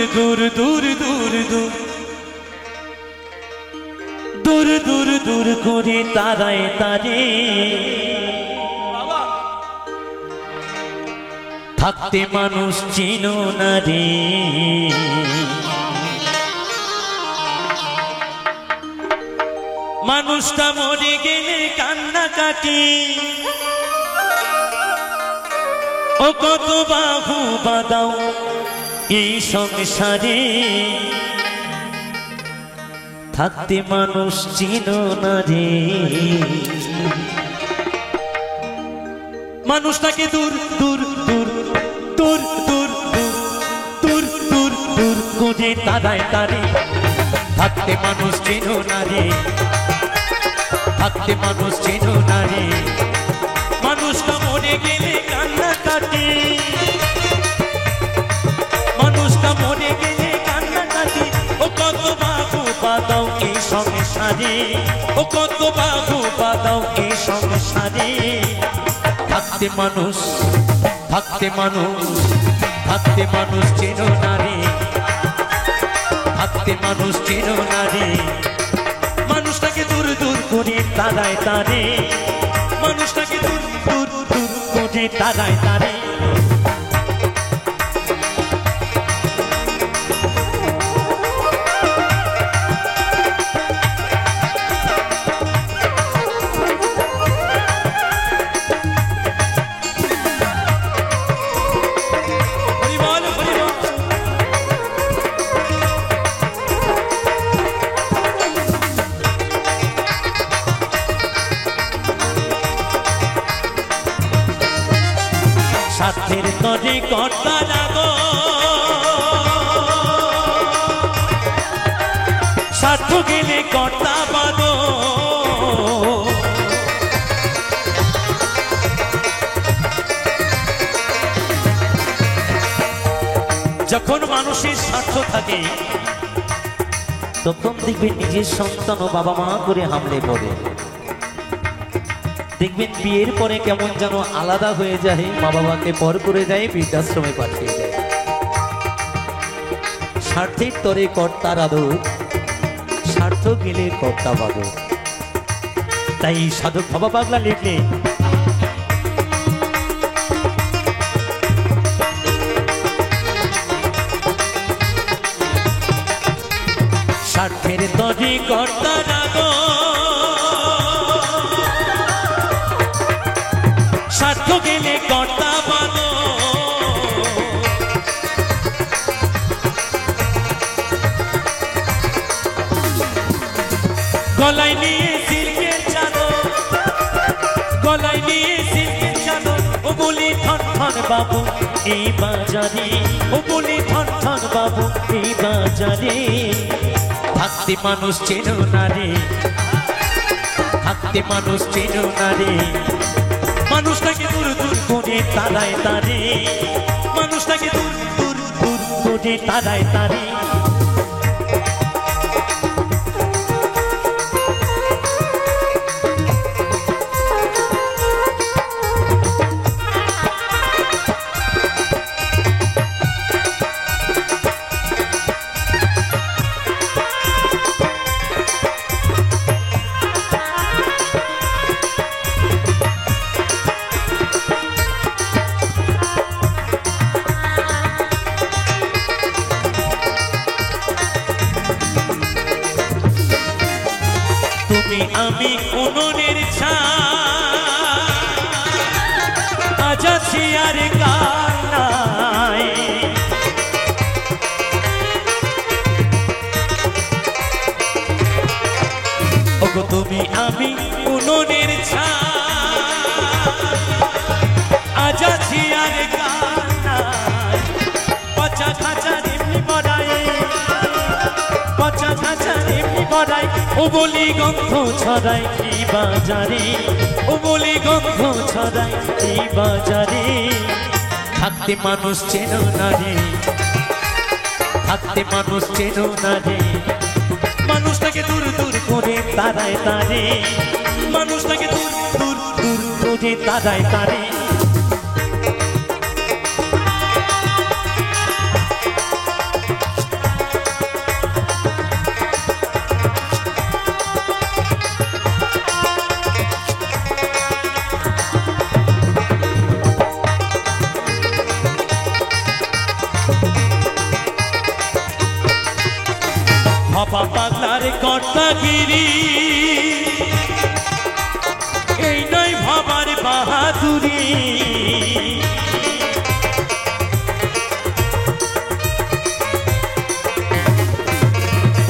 दूर दूर दूर दूर दूर दूर दूर করে তারায় তারে থাকতে মানুষ চিনো না রে মানুষটা মরে গেলে কান্না কাটি ও কত বাহু বাদাও এই সংসারে থাকতে মানুষ চিনো না রে মানুষটাকে দূর দূর দূর দূর দূর দূর দূর দূর করে তারায় তারে থাকতে মানুষ চিনো না রে থাকতে মানুষ চিনো না রে মানুষটা মরে গেলে কান্না কাটে মানুষটা মরে গেলে কান্না কাটে ও কত বাহু বাদাও এই সংসারে ও কত বাহু বাদাও এই সংসারে থাকতে মানুষ চেনো না রে থাকতে মানুষ চেনো না রে মানুষটাকে দূর দূর করে তারায় তারে মানুষটাকে দূর দূর দূর করে তারায় তারে সাথের তরে কর্তা লাগো স্বার্থ গেলে কর্তা বাদো যখন মানুষের স্বার্থ থাকে তখন দেখবেন নিজের সন্তান ও বাবা মা করে হামলে পড়ে দেখবেন বিয়ের পরে কেমন যেন আলাদা হয়ে যায় মা বাবাকে পর করে দেয় বৃদ্ধাশ্রমে পাঠিয়ে দেয় স্বার্থের তরে কর্তার আদর স্বার্থ গেলে কর্তা বাদর তাই সাধক বাবা পাগলা লিখলে স্বার্থের তরে কর্তার আদর স্বার্থ গেলে কর্তা বাদো গলায় নিয়ে সিল্কের চাদর গলায় নিয়ে সিল্কের চাদর ও বলি ঠন ঠন বাবু এই বাজারে ও বলি ঠন ঠন বাবু এই বাজারে থাকতে মানুষ চেনো না রে থাকতে মানুষ চেনো না রে মানুষটাকে দূর দূর করে তারায় তারে মানুষটাকে দূর দূর দূর করে তারায় তারে তুমি আমি উনুনের ছায়া আজ আছি আর কাল নাই ওগো তুমি আমি উনুনের ছায়া আজ আছি আর কাল নাই পচা খাঁচা এমনি পড়াই পচা খাঁচা এমনি পড়াই ও বলি গন্ধ ছড়াই এই বাজারে ও বলি গন্ধ ছড়াই এই বাজারে থাকতে মানুষ চেনো না রে থাকতে মানুষ চেনো না রে মানুষটাকে দূর দূর করে তারায় তারে মানুষটাকে দূর দূর দূর করে তারায় তারে ভাবা পাগলার কর্তাগিরি এই নয় ভাবার বাহাদুরি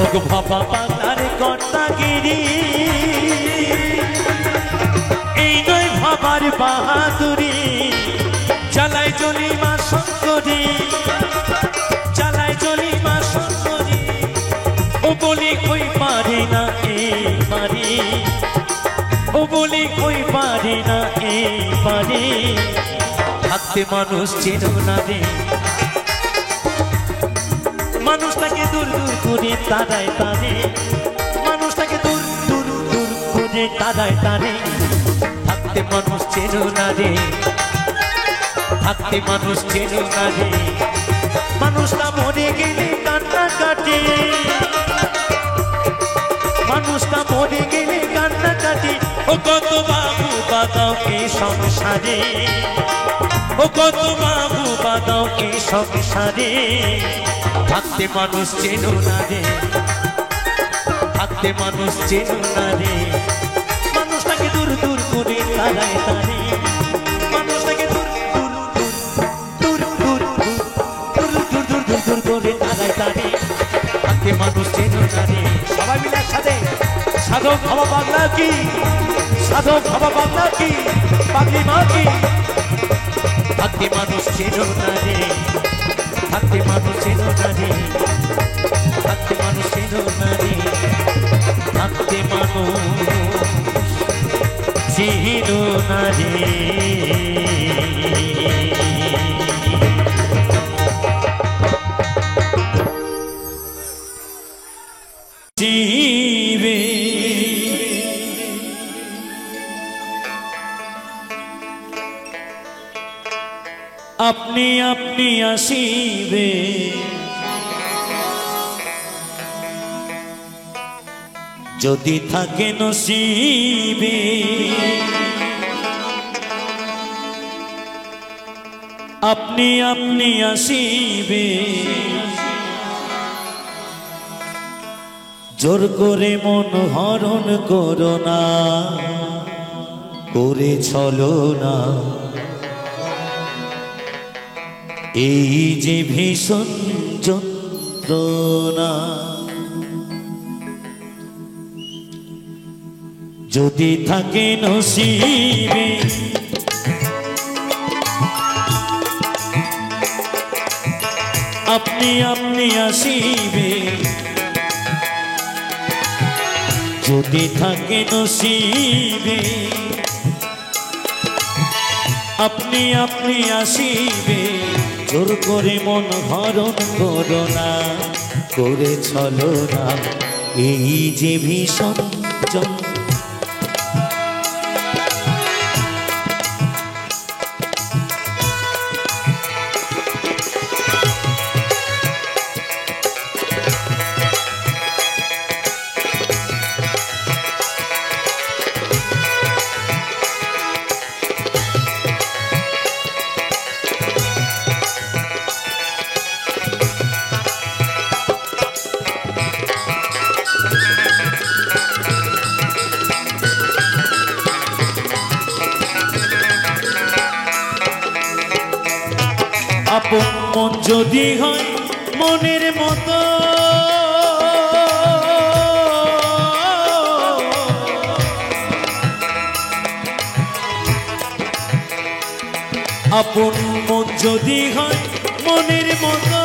ওগো ভাবা পাগলার কর্তাগিরি এই নয় ভাবার বাহাদুরি চালাই চলি মা শঙ্করী চালাই চলি মা শঙ্করী ও বলি কই পারে না এই পারি ও বলি কই পারে না এই পারি থাকতে মানুষ চেনো না রে মানুষটাকে দূর দূর করে তারায় তারে মানুষটাকে দূর দূর দূর করে তারায় তারে থাকতে মানুষ চেনো না রে থাকতে মানুষ চেনো না রে মানুষটা মরে গেলে কান্না কাটে মানুষটা মরে গেলে কান্না কাটে ও কত বাবু বাদাও এই সংসারে ও কত বাবু বাদাও এই সংসারে থাকতে মানুষ চেনো না রে থাকতে মানুষ চেনো না রে মানুষটাকে দূর দূর করে তারায় তারে মানুষটাকে দূর দূর দূর দূর দূর দূর দূর দূর দূর করে তারায় তারে থাকতে মানুষ চেনো না রে সবাই মিলে একসাথে সাধক ভাবা বাংলা কি সাধক ভাবা বাংলা কি পাগলি মা কি থাকতে মানুষ চেনো না রে থাকতে মানুষ চেনো না রে থাকতে মানুষ চেনো না রে থাকতে মানুষ চেনো না রে जीवे अपनी अपनी आसीबे যদি থাকে নসিবে আপনি আপনি আসিবে জোর করে মন হরণ করো না করে চলো না এই যে ভীষণ যন্ত্রণা যদি থাকে নসিবে আপনি আপনি আসিবে যদি থাকে নসিবে আপনি আপনি আসিবে জোর করে মন হরণ করো না করে চলো না এই যে ভীষণ আপন মন যদি হয় মনের মতো আপন মন যদি হয় মনের মতো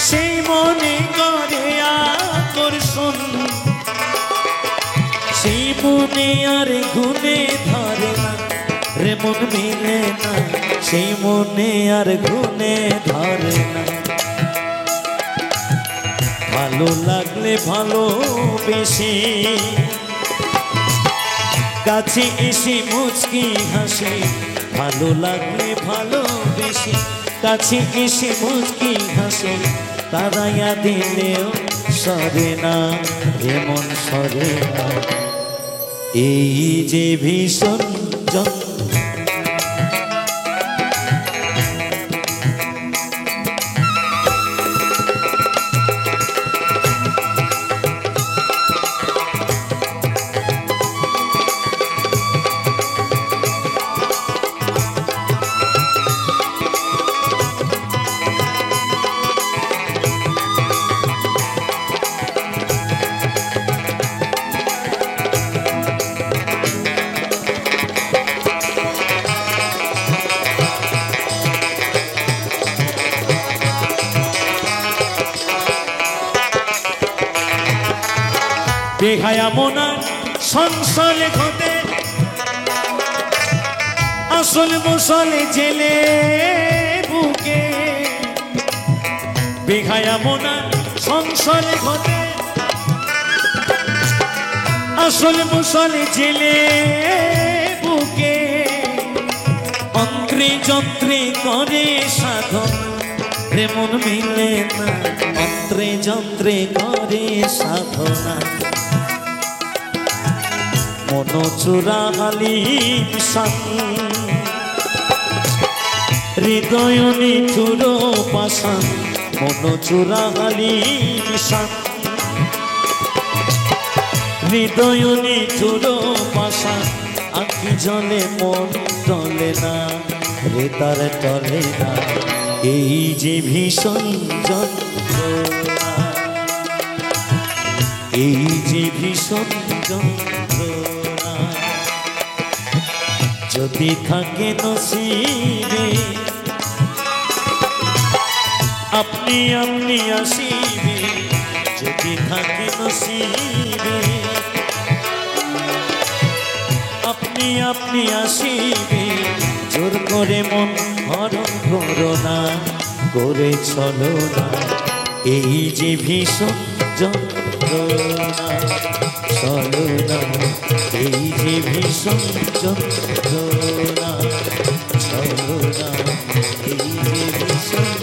সেই মনে করে আকর্ষণ সেই মনে আর গুণে ধরে না রে মন মিলে না সেই মনে আর গুণে ধরে না ভালো লাগলে ভালোবেসে কাছে এসে মুচকি হাসে ভালো লাগলে ভালোবেসে কাছে এসে মুচকি হাসে তারাইয়া দিলেও সরে না এমন সরে না এই যে ভীষণ বেহায়া মোনার সংসারে ঘটে আসল মুসলে জেলে বুকে বেহায়া মোনার সংসারে ঘটে আসল মুসলে জেলে বুকে অন্ত্রে যন্ত্রে করে সাধন প্রেমন মিলে না অন্ত্রে যন্ত্রে করে সাধনা মন চূড়ালি সান হৃদয় নিঠুর পাশান মন চূড়ালি সান হৃদয় নিঠুর পাশান আঁকি জলে মন টলে না রেতার টলে না এই যে ভীষণ যন্ত্রণা এই যে ভীষণ যন্ত্রণা যদি থাকে নসিবে আপনি আপনি আসিবে যদি থাকে নসিবে আপনি আপনি আসিবে জোর করে মন হরণ করো না করে চলো না এই যে ভীষণ যন্ত্রণা চলো না এই যে ভীষণ যন্ত্রণা চলো না এই যে ভীষণ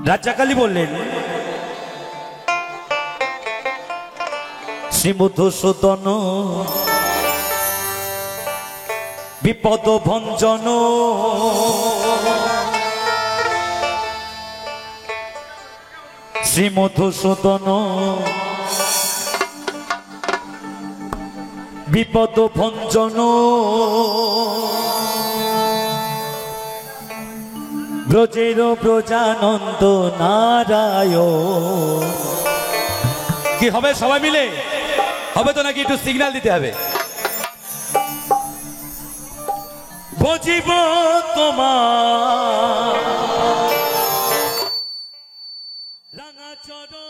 রাজাকালী বললেন শ্রীমধুসূদন বিপদ ভঞ্জন শ্রীমধুসূদন বিপদ ভঞ্জন ব্রজের ব্রজানন্দ নারায়ণ কি হবে সবাই মিলে হবে তো নাকি একটু সিগন্যাল দিতে হবে ভজিব তোমার রাঙা চরণ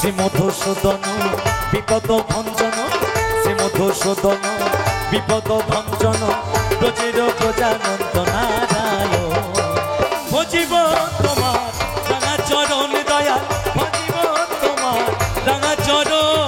শ্রীমধুসূদন বিপদ ভঞ্জন শ্রীমধুসূদন বিপদ ভঞ্জন ব্রজের ব্রজানন্দ নারায়ণ ভজিব তোমার রাঙা চরণ দয়াল ভজিব তোমার রাঙা চরণ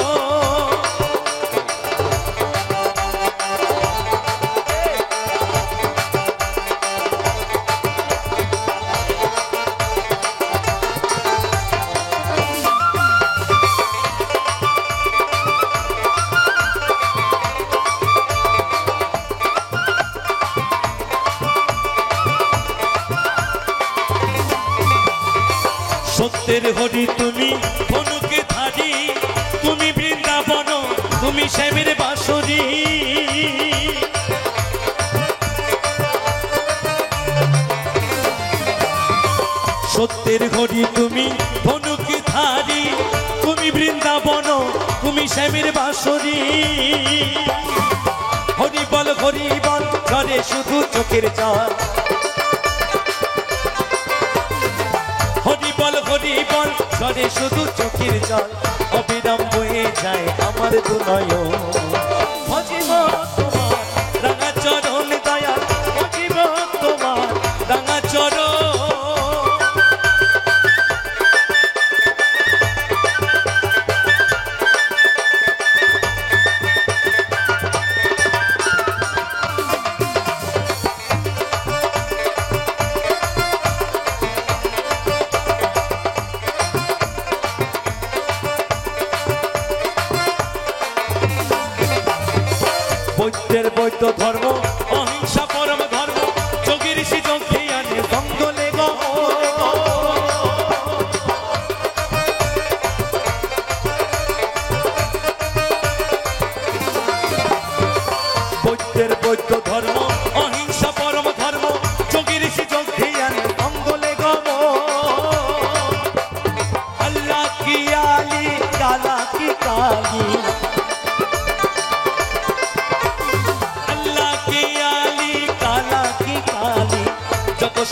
সত্যের হরি তুমি ধনুকে ধারি তুমি বৃন্দাবন তুমি শ্যামের বাঁশরি সত্যের হরি তুমি ধনুকে ধারি তুমি বৃন্দাবন তুমি শ্যামের বাঁশরি হরি বল ঝরে শুধু চোখের জল হরি বল ঝরে শুধু চোখের জল অবিরাম বয়ে যায় আমার দুনয়ন ভজিব তোমার রাঙা চরণ দয়াল ভজিব তোমার রাঙা চরণ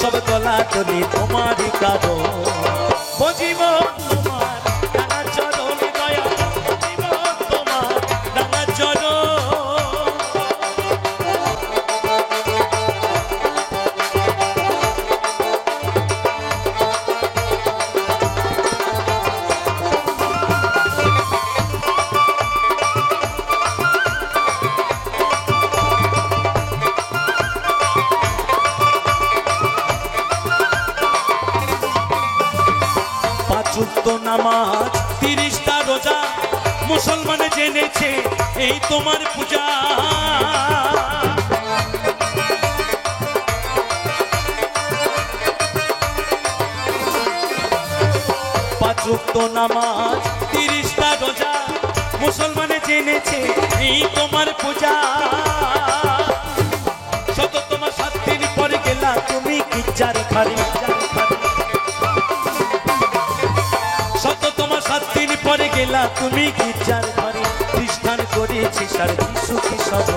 সব গলা তলি তোমারই গাবো জীবন তোমার রাঙা চরণ দয়া জীবন তোমার রাঙা চরণ নামাজ 30টা রোজা মুসলমানে জেনেছে এই তোমার পূজা পাঁচ ওয়াক্ত নামাজ 30টা রোজা মুসলমানে জেনেছে এই তোমার পূজা শত তোমার 7 দিন পরে গেলা তুমি গির্জার ঘরে দিন পরে গেলা তুমি গির্জার ঘরে খ্রিস্টান করেছি সার যিশু কি সব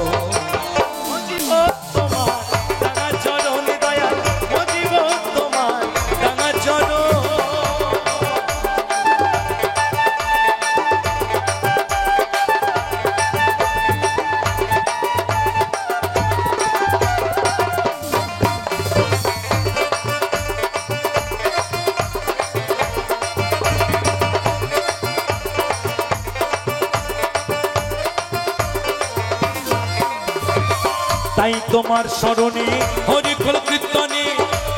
তোমার রাঙা চরণ দয়া জীবন তোমার রাঙা চরণ তাই তোমার স্মরণে হরিকল কীর্তনে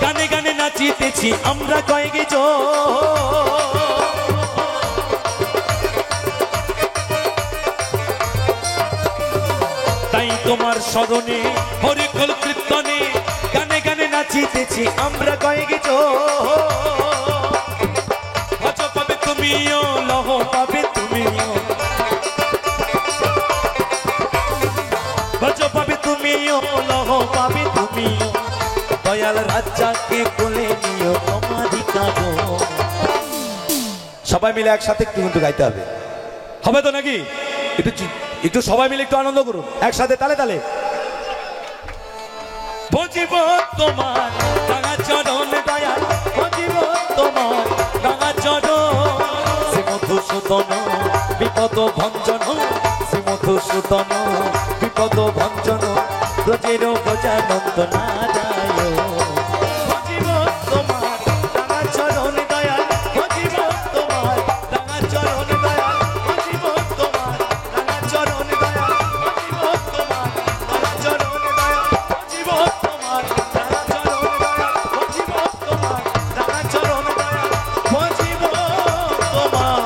গানে গানে নাচিতেছি আমরা কয়েক তাই তোমার স্মরণে হরিকল কীর্তনে গানে গানে নাচিতেছি আমরা কয়েক ভজ পাবে তুমিও লহ পাবে তুমিও ভজ পাবে তুমিও লহ পাবে তুমিও দয়াল রাজ্জাকে কোলে নিও আমারই কাঁদো সবাই মিলে একসাথে একটু কিন্তু গাইতে হবে হবে তো নাকি একটু সবাই মিলে একটু আনন্দ করুন একসাথে তালে তালে বুঝিব তোমার রাঙা চরণ দয়াল বুঝিব তোমার রাঙা চরণ শ্রী মধুসূদন বিপদ ভঞ্জন শ্রী মধুসূদন বিপদ ভঞ্জন ব্রজের গজানন্দ নারায়ণ বুঝিব তোমার রাঙা চরণ দয়াল বুঝিব তোমার রাঙা চরণ দয়াল বুঝিব তোমার রাঙা চরণ দয়াল বুঝিব তোমার রাঙা চরণ দয়াল বুঝিব তোমার রাঙা চরণ দয়াল বুঝিব তোমার রাঙা চরণ দয়াল বুঝিব তোমার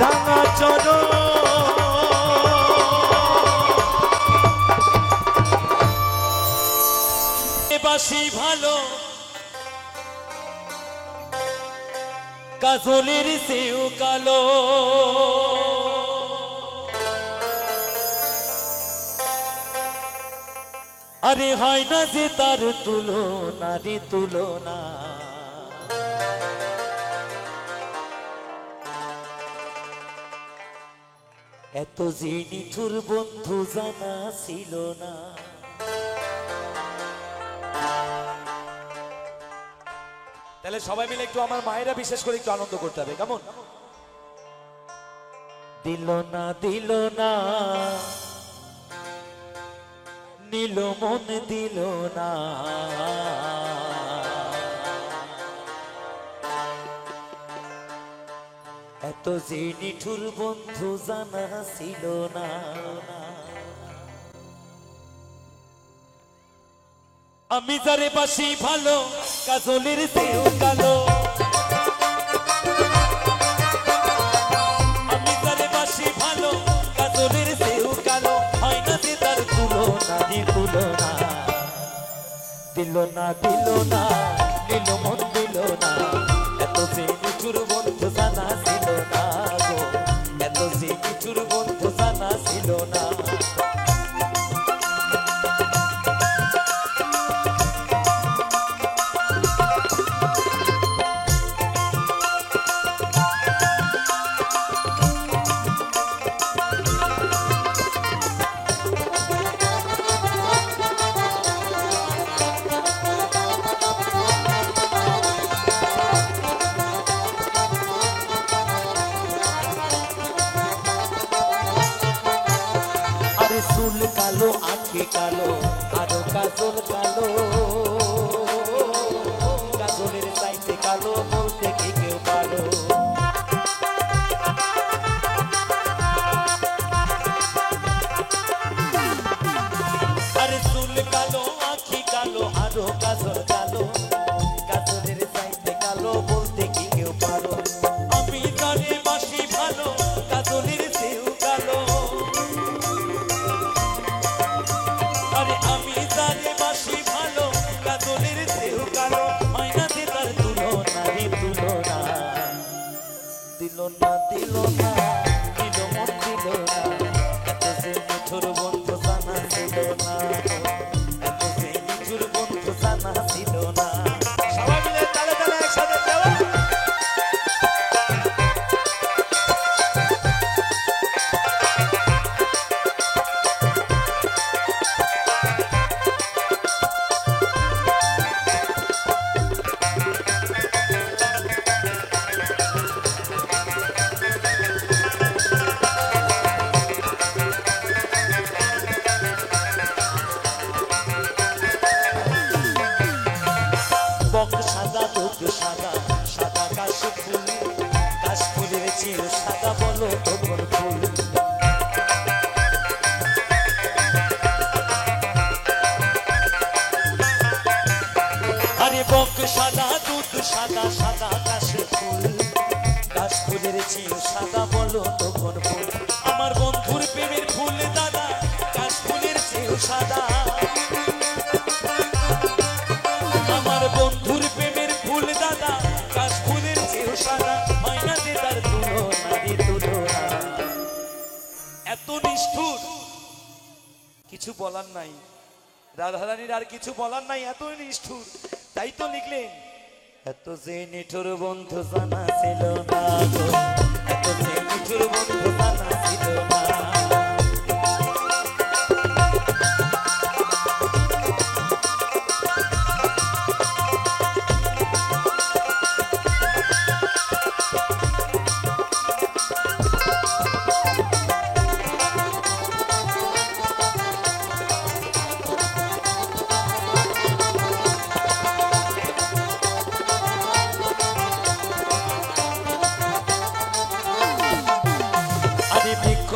রাঙা চরণ বাসি ভালো কাজলের সেও কালো আরে হয় না যে তার তুলনা রে তুলনা এত যে নিঠুর বন্ধু জানা ছিল না তাহলে সবাই মিলে একটু আমার মায়েরা বিশেষ করে একটু আনন্দ করতে হবে কেমন দিল না নীল মন দিল না এত যে নিঠুর বন্ধু জানা ছিল না আমি যারে বাসি ভালো কাজলের সেও কালো আমি যারে বাসি ভালো কাজলের সেও কালো হয় না যে তার তুলনা দিল না নীল মন দিল না এত যে নিঠুর বন্ধু জানা ছিল না গো এত যে নিঠুর বন্ধু জানা ছিল না কালো বলতে কি কেউ পারো আরে চুল কালো আখি কালো আরো কাজল কালো কাজলের চাইতে কালো বলতে কি কেউ পারো আমি জানি বাসি ভালো কাজলের চেয়েও কালো আরে আমি জানি বাসি ভালো কাজলের চেয়েও কালো মাইনাতে তার তুলনা রে তুলনা দিল না দিল না দিল মন দিল না এত যে মিঠুর বন্ধু জানা ছিল না এত যে মিঠুর বন্ধু জানা ছিল না সবাই মিলে তালে তালে একসাথে দেওয়া সাদা দুধ সাদা সাদা কাশ ফুল কাশ ফুলের চেয়ে সাদা বলো তখন ফুল আরে বক সাদা দুধ সাদা সাদা কাশ ফুল কাশ ফুলের চেয়ে সাদা বলো তখন ফুল আমার বন্ধুর প্রেমের ফুল দাদা কাশ ফুলের চেয়ে সাদা আমার বন্ধুর প্রেমের ফুল দাদা কাশ ফুলের চেয়েও সাদা মাইনাতে তার তুলনা রে তুলনা এত নিষ্ঠুর কিছু বলার নাই রাধারানীর আর কিছু বলার নাই এত নিষ্ঠুর তাই তো লিখলেন এত যে নিঠুর বন্ধু জানা ছিল না গো এত যে নিঠুর বন্ধু জানা ছিল না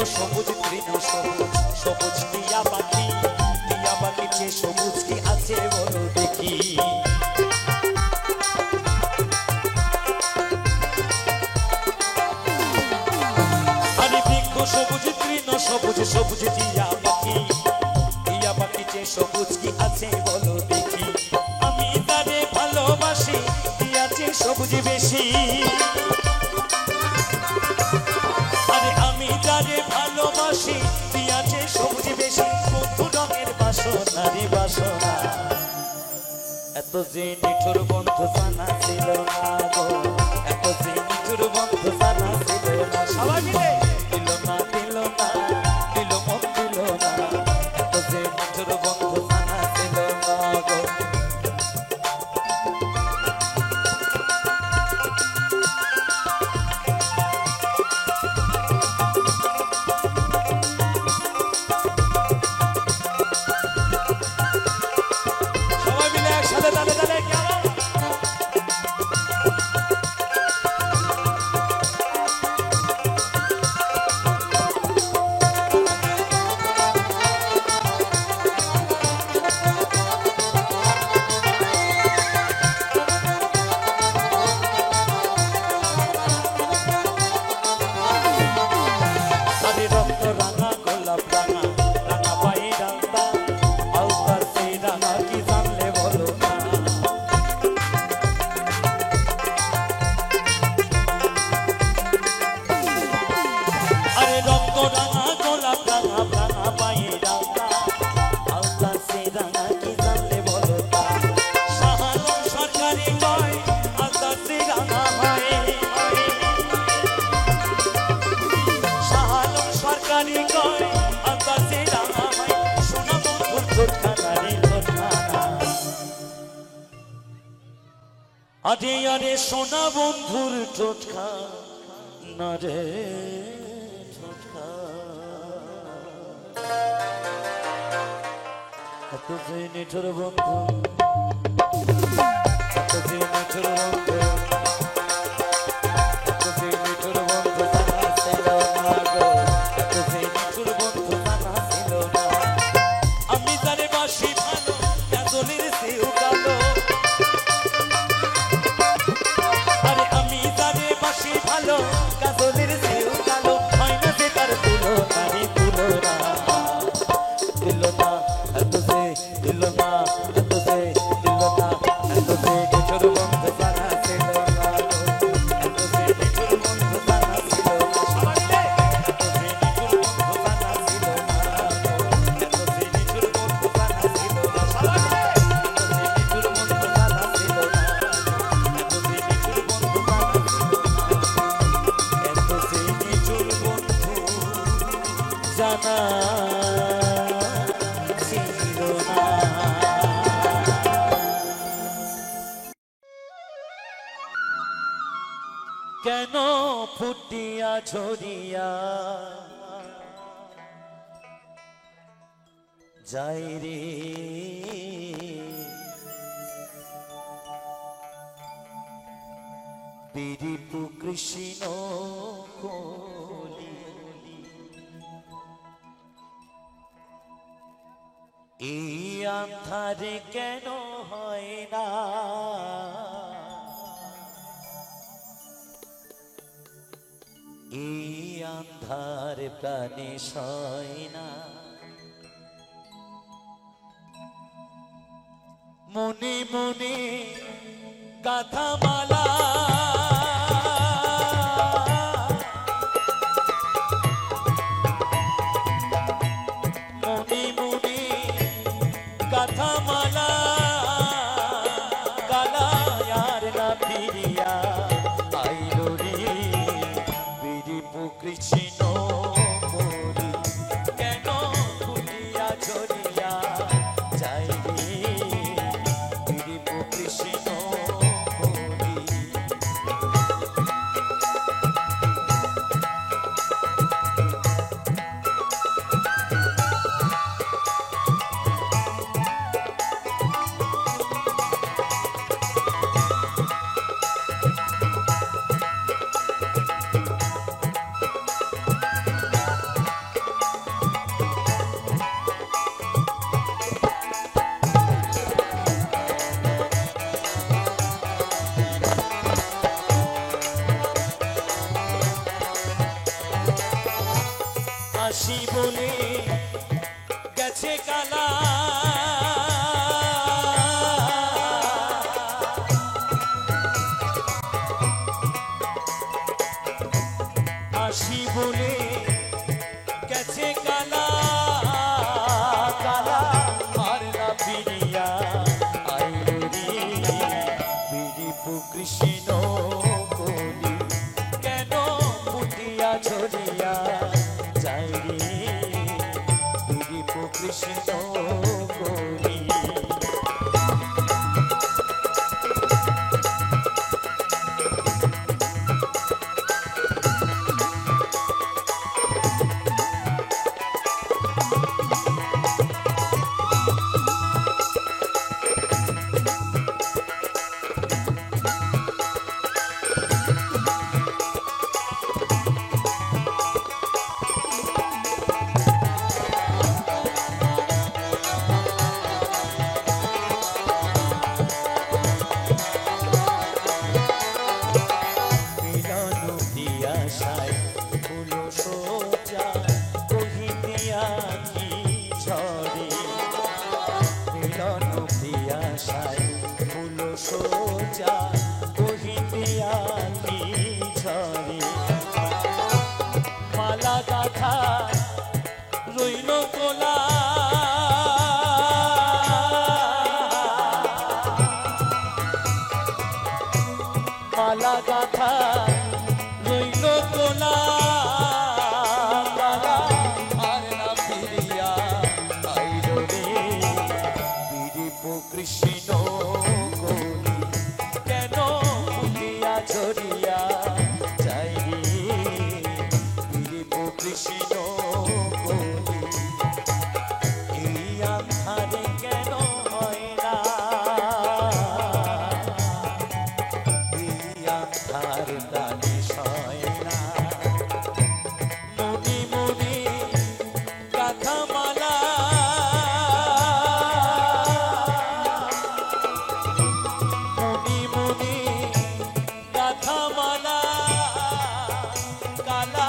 সবুজ তৃণ সবুজ সবুজ টিয়া পাখি যে সবুজ কি আছে বলো দেখি আরে বৃক্ষ সবুজ তৃণ সবুজ সবুজ টিয়া পাখি যে সবুজ কি আছে বলো দেখি আমি তারে ভালোবাসি টিয়াছে সবুজ বেশি যারে ভালোবাসি পিয়াছে সবুজ বেশি বন্ধু রঙের বাসনা রে বাসনা এত যে নিঠুর বন্ধু জানা ছিল না গো এত যে নিঠুর বন্ধু জানা ছিল না সবাই মিলে দিল না দিল না দিল মন দিল না এত যে নিঠুর বন্ধু জানা ছিল না গো আরে আরে সোনা বন্ধুর টোটকা না রে টোটকা এত যে নিঠুর বন্ধু এত যে নিঠুর বন্ধু না ছিল না। কেন ফুটিয়া ঝরিয়া যাই রে বিরিপু কৃষ্ণ কলি, এই আন্ধারে কেন হয় না এই আন্ধার প্রাণে সয় না মনে মনে গাথা মালা মনে মনে গাথা মালা গালা আর না ফিরিয়া আইলো রে বিরিপু কৃষ্ণ বলি কেন ফুটিয়া ঝরিয়া যাই রে বিরিপু কৃষ্ণ বলি। আসি বলে গেছে কালা আসি বলে গেছে কালা কালা আর না ফিরিয়া আইলো রে বিরিপু কৃষ্ণ বলি কেন ফুটিয়া ঝরিয়া যাই রে বিরিপু কৃষ্ণ বলি। মালা গাথা রইল তোলা মালা গাথা রইল তোলা মালা আর না ফিরিয়া আইলো রে বিরিপু কৃষ্ণ বলি কেন ফুটিয়া ঝরিয়া যাই রে বিরিপু কৃষ্ণ বলি এই আন্ধারে কেন হয় না এই আন্ধার প্রাণে সয় না মনে মনে গাথা মালা মনে মনে গাথা মালা কালা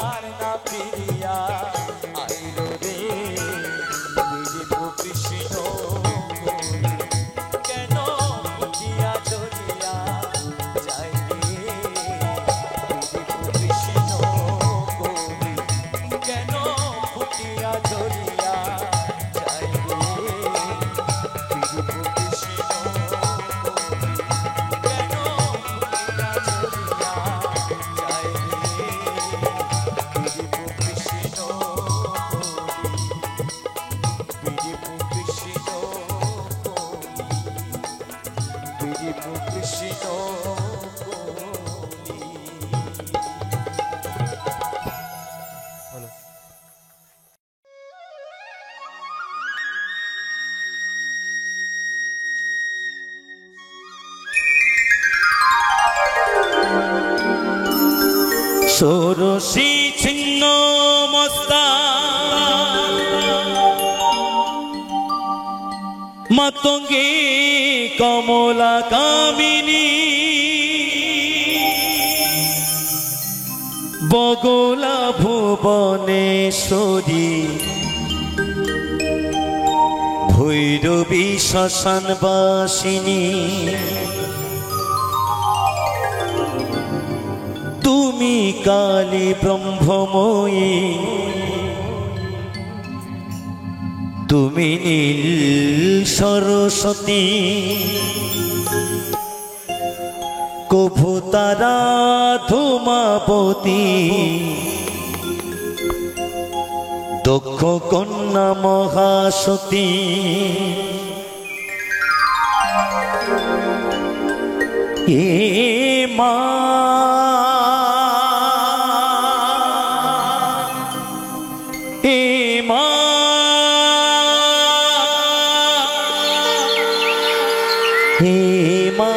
আর না ফিরিয়া আইলো রে বিরিপু কৃষ্ণ বলি কেন ফুটিয়া ঝরিয়া যাই রে বিরিপু ষোড়শী ছিন্ন মস্তা মাতঙ্গী কমলা কামিনী বগলা ভুবনেশ্বরী ভৈরবী শ্মশানবাসিনী তুমি কালী ব্রহ্মময়ী তুমি নীল সরস্বতী কভুতারা ধূমাবতী দক্ষ কন্যা মহাসতী এ মা এ মা হে মা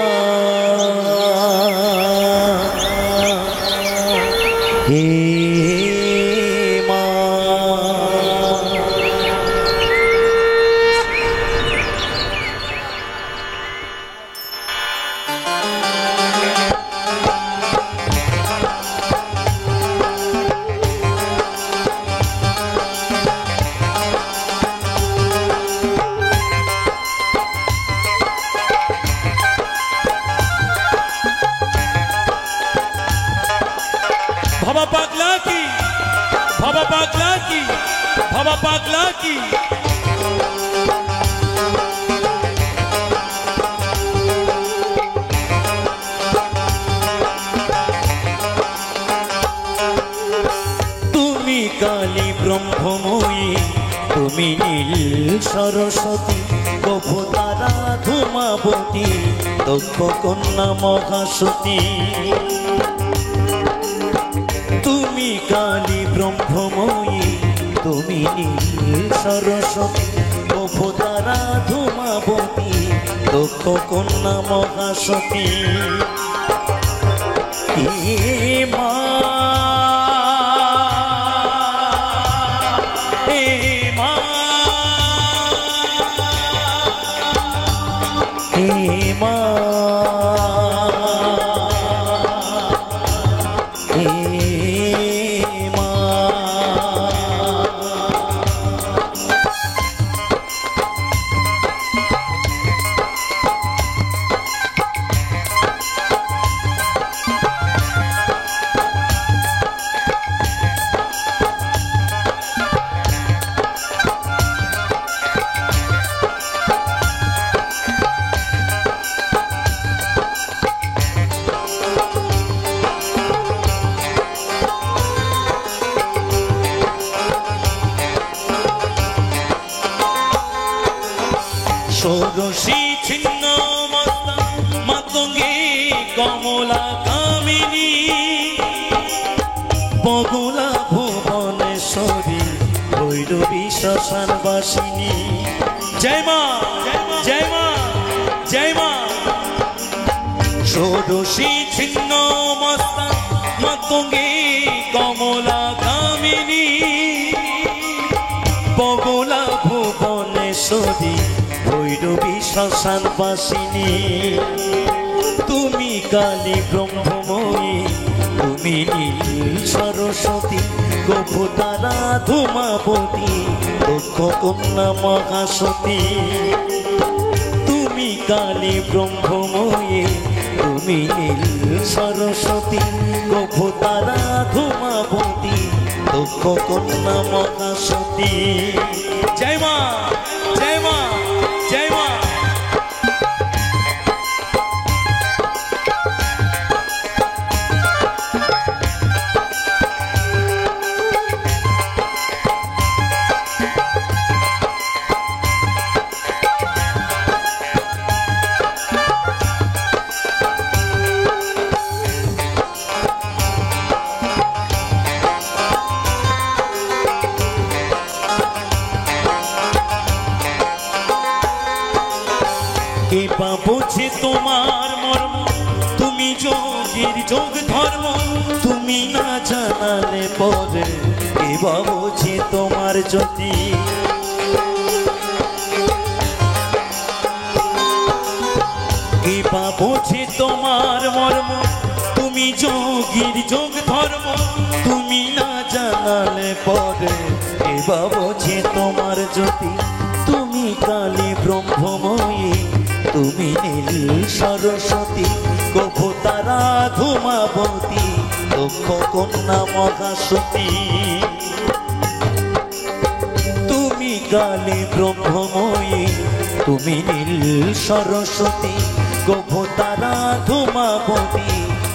হে মা भवा पागला की भवा पागला की भवा पागला की তুমি কালী ব্রহ্মময়ী তুমি নীল সরস্বতী কভুতারা ধূমাবতী দক্ষ কন্যা মহাসতী তুমি কালী ব্রহ্মময়ী তুমি নীল সরস্বতী কভুতারা ধূমাবতী দক্ষ কন্যা মহাসতী হে মা হে মা হে মা ষোড়শী ছিন্ন মস্তা মাতঙ্গী কমলা কামিনী বগলা ভুবনেশ্বরী ভৈরবী শ্মশানবাসিনী জয় মা জয় মা জয় মা ষোড়শী ছিন্ন মস্তা মাতঙ্গী কমলা কামিনী বগলা ভুবনেশ্বরী ভৈরবী শ্মশানবাসিনী তুমি কালী ব্রহ্মময়ী তুমি নীল সরস্বতী কভুতারা ধূমাবতী দক্ষ কন্যা মহাসতী তুমি কালী ব্রহ্মময়ী তুমি নীল সরস্বতী কভুতারা ধূমাবতী দক্ষ কন্যা মহাসতী জয় মা জয় মা জয় মা যোগীর যোগ ধর্ম তুমি না জানালে পরে কে বা বোঝে তোমার জ্যোতি কে বা বোঝে তোমার মর্ম তুমি যোগীর যোগ ধর্ম তুমি না জানালে পরে কে বা বোঝে তোমার জ্যোতি তুমি কালী ব্রহ্মময়ী তুমি নীল সরস্বতী গোপতারা ধূমাবতী দক্ষ কন্যা মহাসতী তুমি কালী ব্রহ্মময়ী তুমি নীল সরস্বতী গোপতারা ধূমাবতী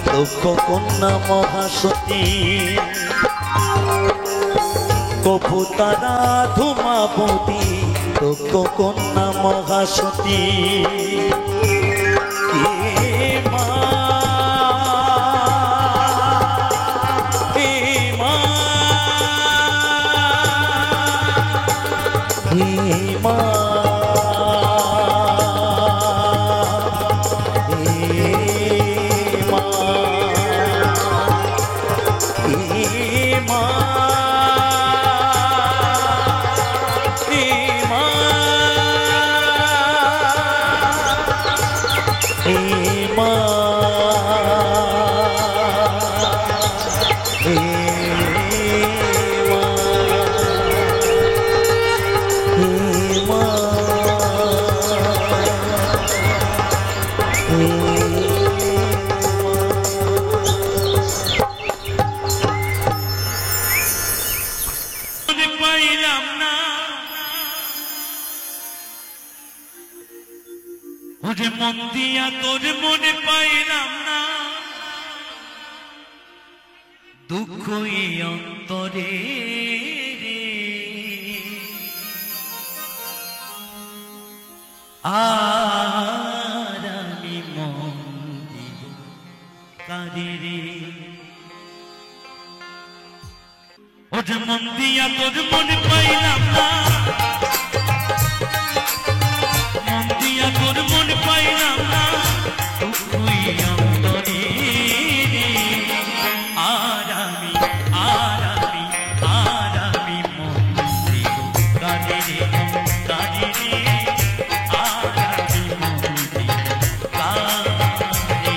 দক্ষ কন্যা মহাসতী গোপতারা ধূমাবতী দক্ষ কন্যা মহাসতী মন দিয়া তোর মনে পাইলাম না দুঃখ এই অন্তরে আর আমি মন দিব কারে রে ও যে মন দিয়া তোর মনে পাইলাম না মন দিয়া তোর মনে পাইলাম না তুই অন্তরে আর আমি মন দিব কারে রে কারে রে আর আমি মন দিব কারে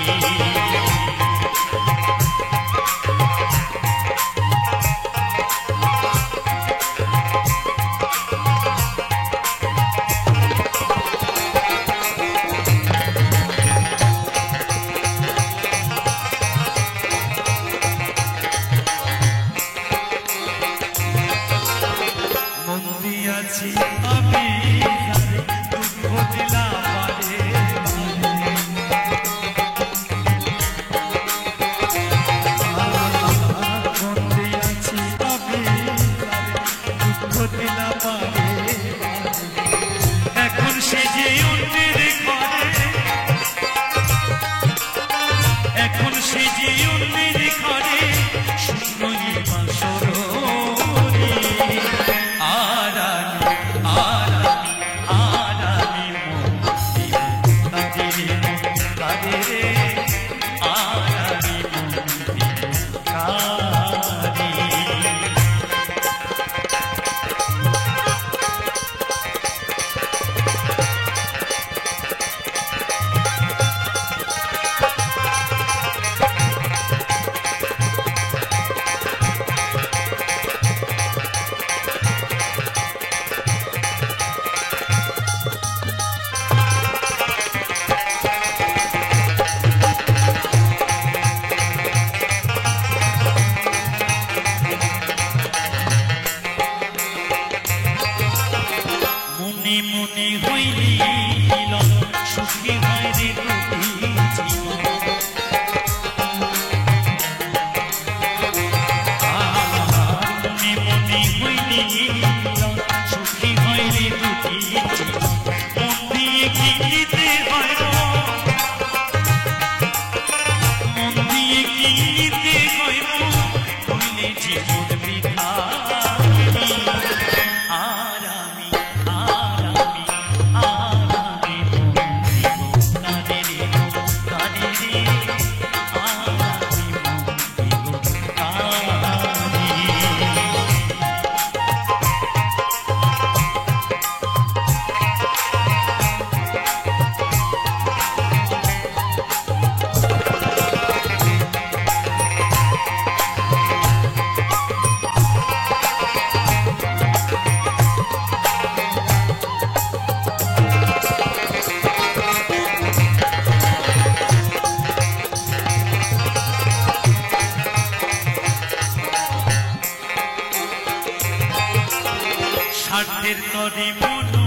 সাথের তরি বনু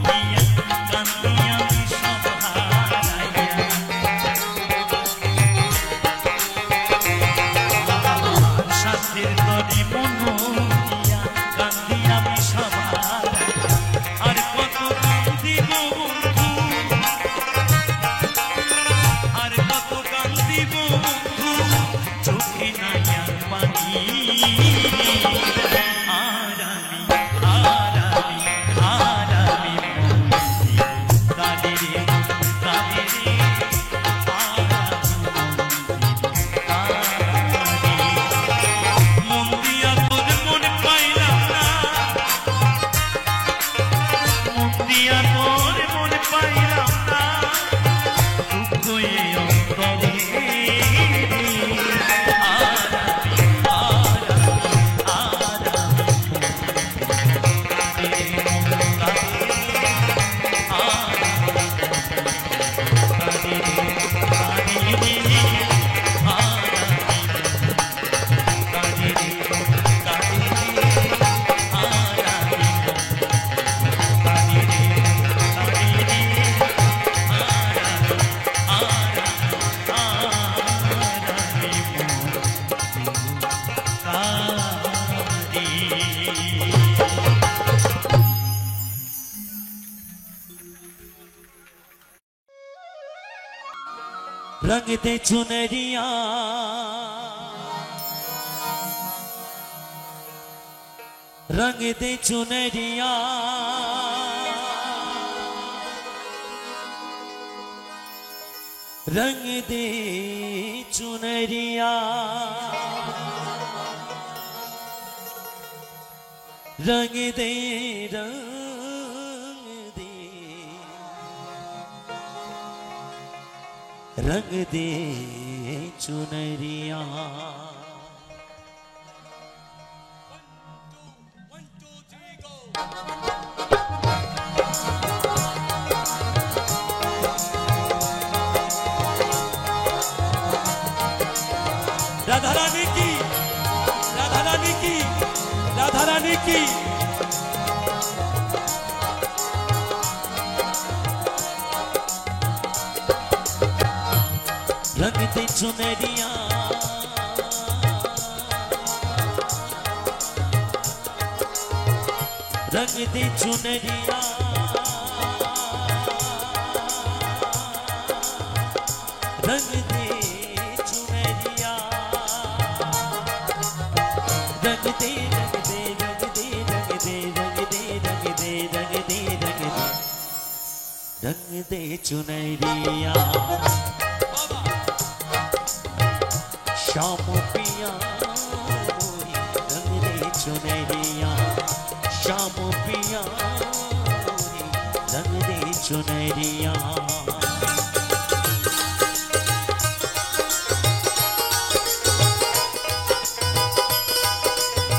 দিয়া কান্দি আমি সব হারাইয়া সাথের তরি বনু দিয়া কান্দি আমি সব হারাইয়া আর কত কান্দিব বন্ধু আর কত কান্দিব বন্ধু চোখে নাই আর পানি रंग दे चुनरिया रंग दे चुनरिया रंग दे चुनरिया रंग दे रंग दे चुनरिया राधा रानी की राधा रानी की राधा रानी की रंग दे चुनरिया रंग दे चुनरिया रंग दे चुनरिया रंग दे रंग दे रंग दे रंग दे रंग दे रंग दे रंग दे रंग दे रंग दे चुनरिया श्याम पिया रंग दे चुनरिया श्याम पिया रंग दे चुनरिया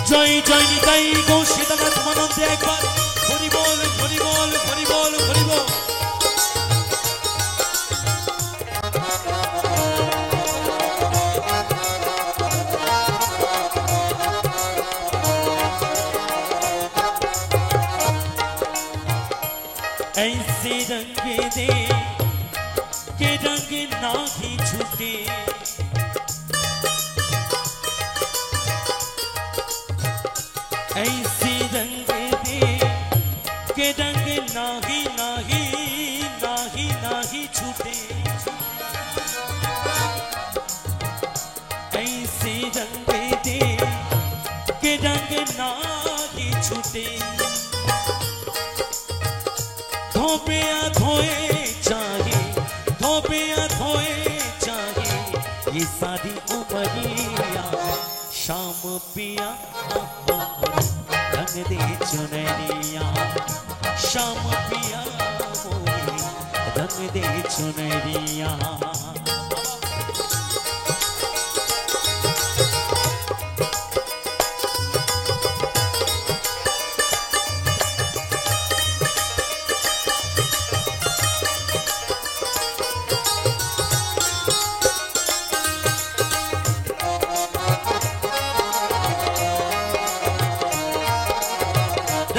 जय जय जय गो शीतलनाथ मनंदे एक बार हरि बोल हरि बोल हरि बोल हरि बोल ऐसे रंग दे के रंग नाही छूटे ऐसे रंग दे के रंग नाही नाही नाही नाही छूटे ऐसे रंग दे के रंग नाही छूटे धोपिया धोए चाहे धोपिया धोए चाहे ये सारी उमरिया शाम पिया रंग दे चुनरिया शाम पिया मोरे रंग दे चुनरिया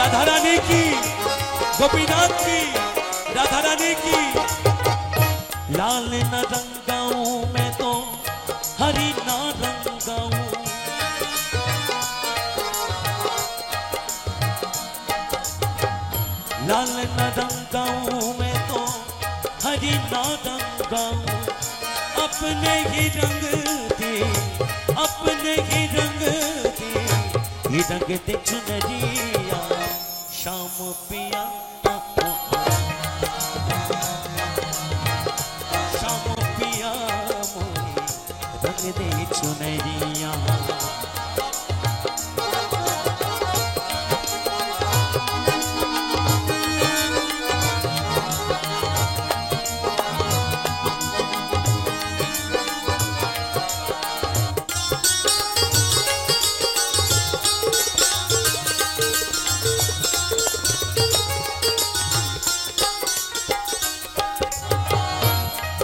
राधा रानी की, गोपीनाथ की, राधा रानी की। लाल न रंगाऊं मैं तो हरी ना रंगाऊं, लाल न रंगाऊं मैं तो हरी ना रंगाऊं। अपने ही रंग दे, अपने ही रंग दे, ये रंग दे चुनरिया शाम पिया, शाम पिया मोहे रंग दे चुनरिया।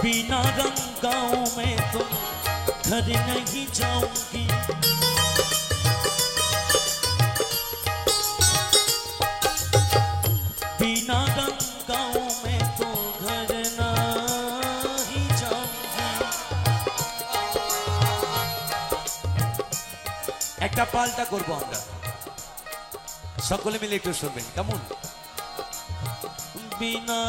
बिना रंगाऊं मैं तो घर नहीं जाऊंगी, बिना रंगाऊं मैं तो घर नहीं जाऊंगी। একটা পাল্টা করব আমরা, সকলে মিলে একটু শুনবেন কেমন। बिना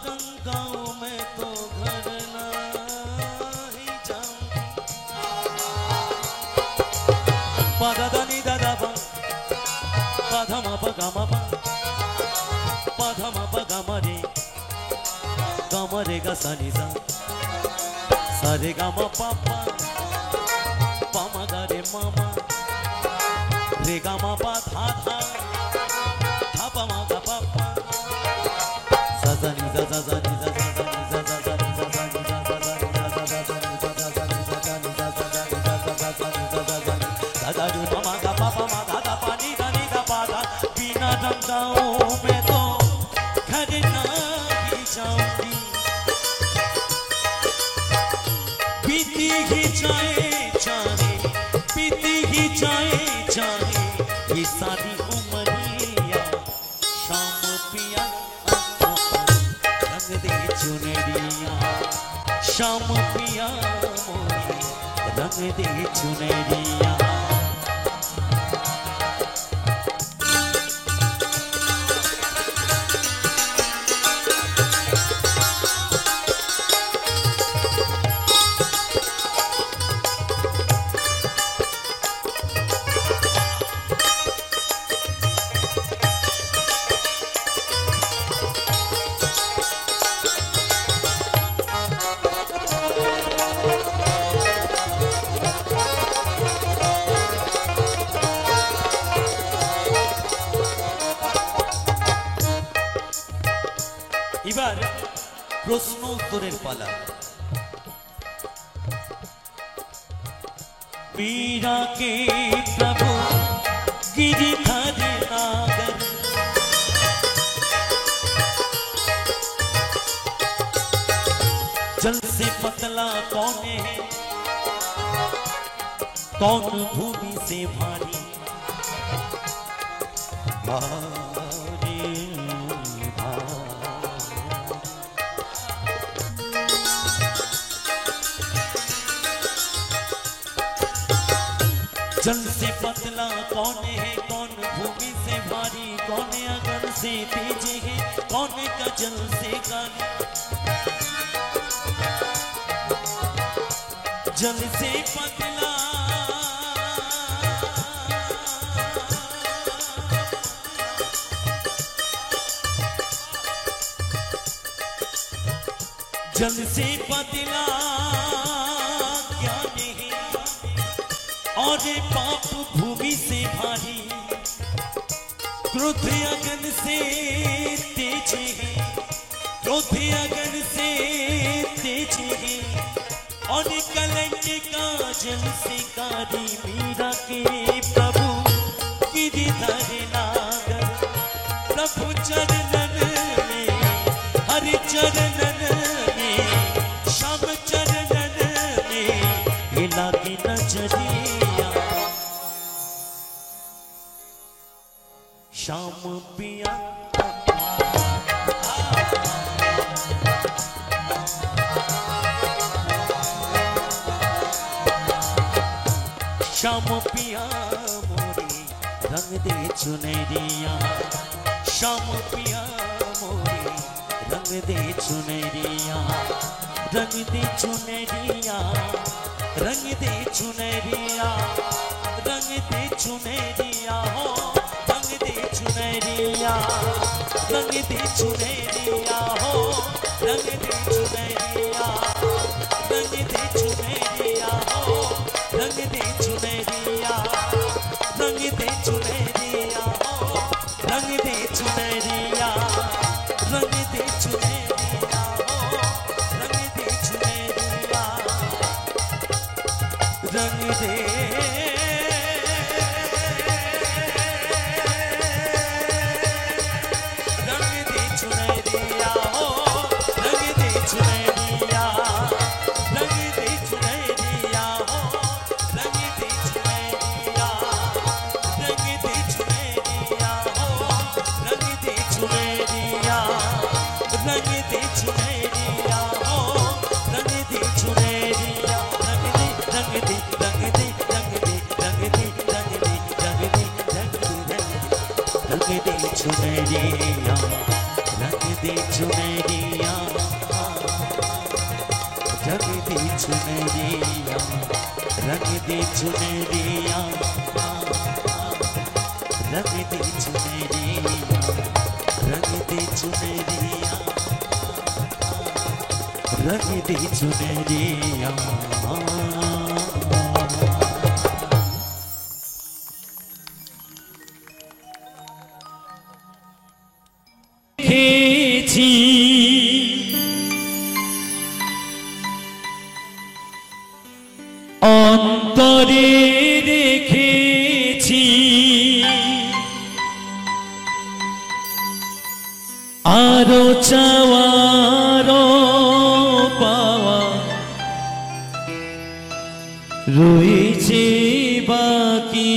रंगाऊं मैं तो घर नहीं जाऊंगी। पादा दानी दादा बा, पाधा मा पगा मा पा, पाधा मा पगा मा रे, गा मा रे गा सा नी सा, सा रे गा मा पा पा, पा मा गा रे मा मा, रे गा मा पा धा धा, धा पा मा गा पा पा, सा सा नी सा सा सा नी सा सा सा नी सा सा सा नी सा सा नी सा सा सा नी सा सा सा नी सा सा सा नी सा सा नी सा सा सा नी सा सा सा नी सा सा सा दा दा रू मा गा पा पा मा गा दा पा नी दा पा दा। बिना रंगाऊं मैं तो घर नहीं जाऊंगी, बीती ही जाए जाए, बीती ही जाए जाए ये सारी उमरिया शाम पिया रंग दे चुनरिया, शाम पिया मोहे रंग दे चुनरिया। এবার প্রশ্ন উত্তরের পালা। मीरा के प्रभु गिरिधर नागर, जल से पतला कौन है, कौन भूमि से भारी, जल से पतला कौन है, कौन भूमि से भारी, कौन अगन से तेज है, कौन गजल से गाली। जल से पतला जल से पतला ज्ञान है, और पाप भूमि से भारी, क्रोध अगन से तेज है, क्रोध अगन से तेज है, और कलंक का जल से कारी। मीरा के प्रभु गिरिधर नागर, प्रभु चरणन में, हरि चरणन में, श्याम चरणन में, ये लागे नजरिया शाम श्याम पिया श्याम पिया मोरी रंग दे चुनरिया श्याम पिया मोरी रंग दे चुनरिया रंग दे चुनरिया रंग दे चुनरिया रंग दे चुनरिया हो रंग दे चुनरिया रंग दे चुनरिया हो रंग दे चुनरिया रंग दे चुनरिया हो रंग दे चुनरिया रंग दे चुनरिया हो रंग दे चुनरिया रंग दे चुनरिया हो रंग दे चुनरिया रंग दे चुनरिया हो रंग दे चुनरिया रंग दे चुनरिया हो रंग दे चुनरिया रंग दे चुनरिया हो रंग दे चुनरिया रंग दे चुनरिया हो रंग दे चुनरिया रंग दे रंग दे रंग दे रंग दे रंग दे रंग दे रंग दे रंग दे चुनरिया रंग दे चुनरिया रंग दे चुनरिया रंग दे चुनरिया रंग दे चुनरिया रंग दे चुनरिया रंग दे चुनरिया অন্তরে রেখেছি আরো চাওয়ার পাওয়া রয়েছে বাকি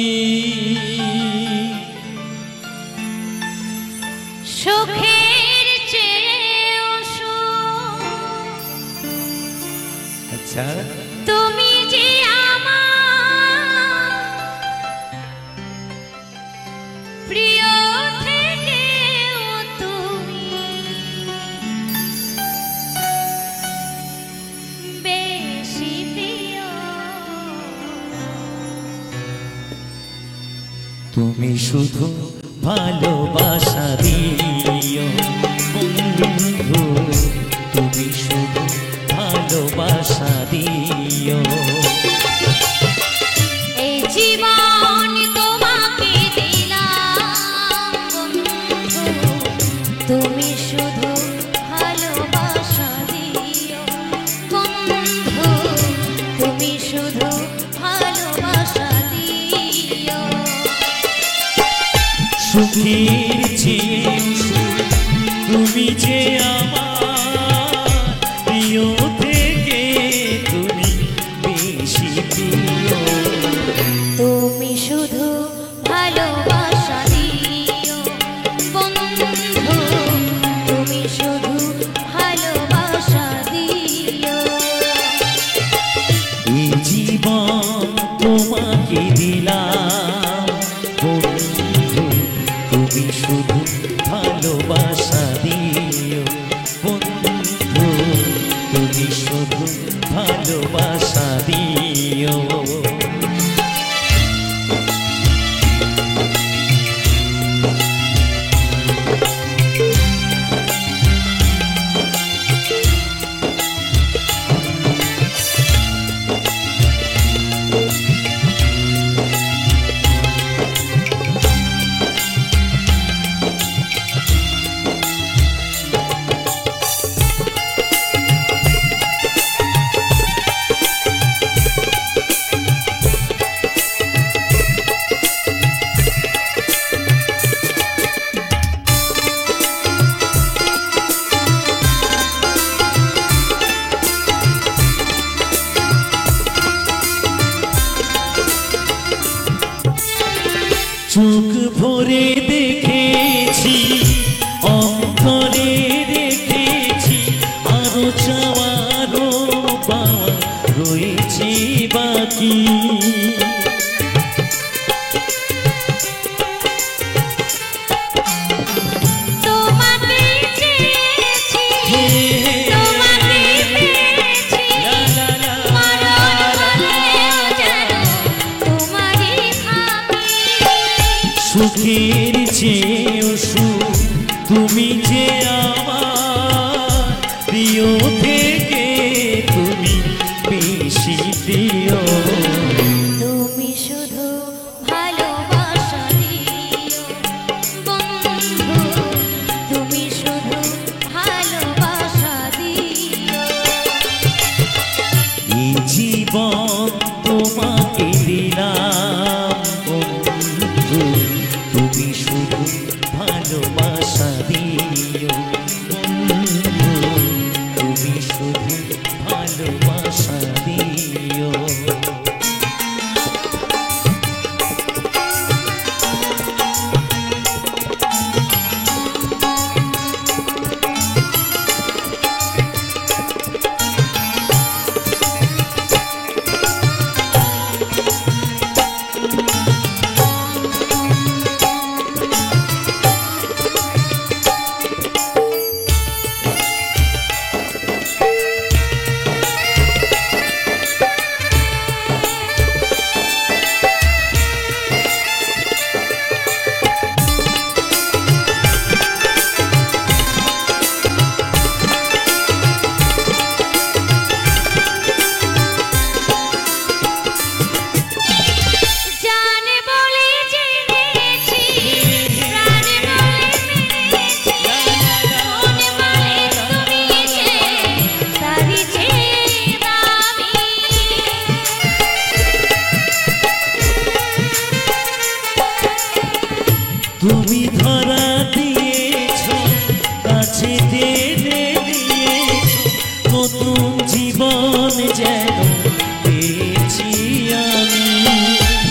সুখের চেয়েও সুখ আচ্ছা তুমি যে আমার প্রিয় থেকেও তুমি বেশি প্রিয় তুমি শুধু ভালোবাসা দিও বন্ধু তুমি শুধু ভালোবাসা দিও এই জীবন তোমাকে দিলাম বন্ধু তুমি শুধু ভালোবাসা দিও বন্ধু তুমি শুধু ভালোবাসা দিও সুখের চেয়ে তুমি যে আমার প্রিয় থেকে তুমি বেশি প্রিয় তুমি শুধু ভালোবাসা দিও বন্ধু তুমি শুধু ভালোবাসা দিও এই জীবন তোমাকে দিলাম বন্ধু তুমি শুধু ভালোবাসা দিও বন্ধু তুমি শুধু ভালোবাসা দিও চোখ ভরে দেখে পেয়েছি অন্তরে রেখেছি আরো চাওয়ারও পাওয়া রয়েছে বাকি তোমাকে চেয়েছি তোমাকে পেয়েছি মরণ হলেও যেন তোমারই থাকি সুখের চেয়েও সুখ তুমি যে আমার প্রিয় থেকে তুমি বেশি প্রিয় তুমি শুধু ভালোবাসা দিও বন্ধু তুমি শুধু ভালোবাসা দিও এই জীবন তোমাকে দিলাম বন্ধু তুমি শুধু ভালোবাসা দিও বন্ধু তুমি শুধু ভালোবাসা দিও জানে বলে জেনেছি প্রাণ বলে মেনেছি মন বলে তুমি যে তারি চেয়ে দামি তুমি ধরা দিয়েছ কাছে টেনে দিয়েছ নতুন জীবন যেন পেয়েছি আমি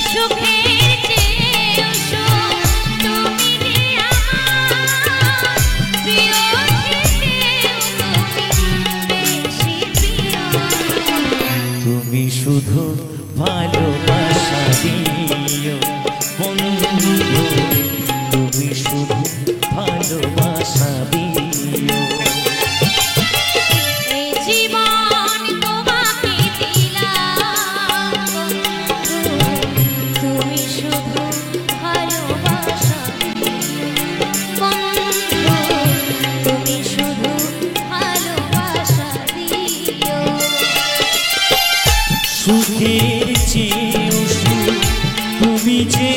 সুখের চেয়েও সুখ তুমি যে আমার প্রিয় থেকেও তুমি বেশি প্রিয় তুমি শুধু ভালোবাসা দিও বন্ধু তুমি শুধু ভালোবাসা দিও এই জীবন তোমাকে দিলাম বন্ধু তুমি শুধু ভালোবাসা দিও বন্ধু তুমি শুধু ভালোবাসা দিও সুখের চেয়েও সুখ তুমি যে